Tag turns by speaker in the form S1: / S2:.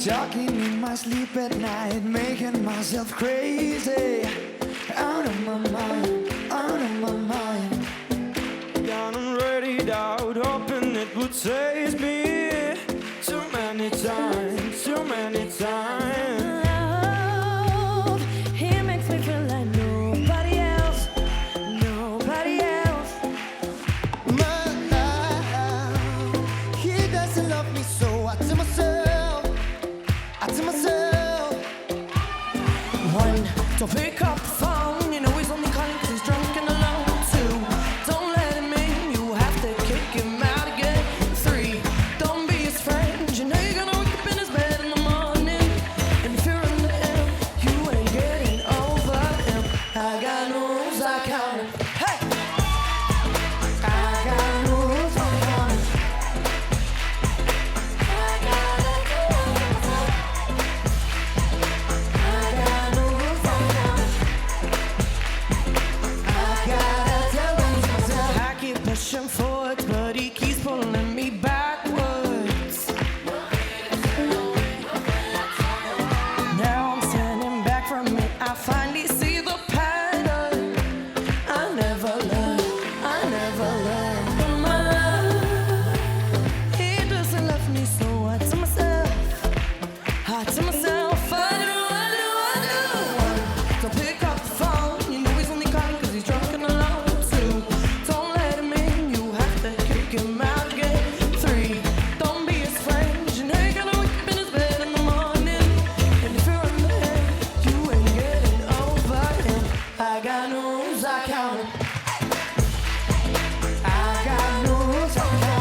S1: Talking in my sleep at night, making myself crazy. Out of my mind, out of my mind.
S2: Down and ready out, hoping it would save me. Too many times, too many times.
S3: Love, he makes me feel like nobody else, nobody else.
S1: My love, he doesn't love me, so I tell myself, I tell myself.
S3: One, don't pick up the phone, you know he's only calling 'cause he's drunk and alone. Two, don't let him in, you have to kick him out again. Three, don't be his friend, you know you're gonna wake up in his bed in the morning. And if you're under him, you ain't getting over him. I got no rules, I count 'em. Hey! I got no rules, I count 'em. I gotta do it. I got no rules, I count 'em. I gotta tell him myself. I keep pushing forwards, but he keeps pulling me backwards. Now I'm standing back from it. I finally see the pattern. I never learned, I never learned. But my love, he doesn't love me, so I tell myself, I tell myself, I do. Don't pick up the phone, you know he's only calling 'cause he's drunk and alone. Two, don't let him in, you have to kick him out again. Three, don't be his friend, you know you're gonna wake up in his bed in the morning. And if you're under him, you ain't getting over him. I got no rules, I count 'em. I got no rules, I count 'em.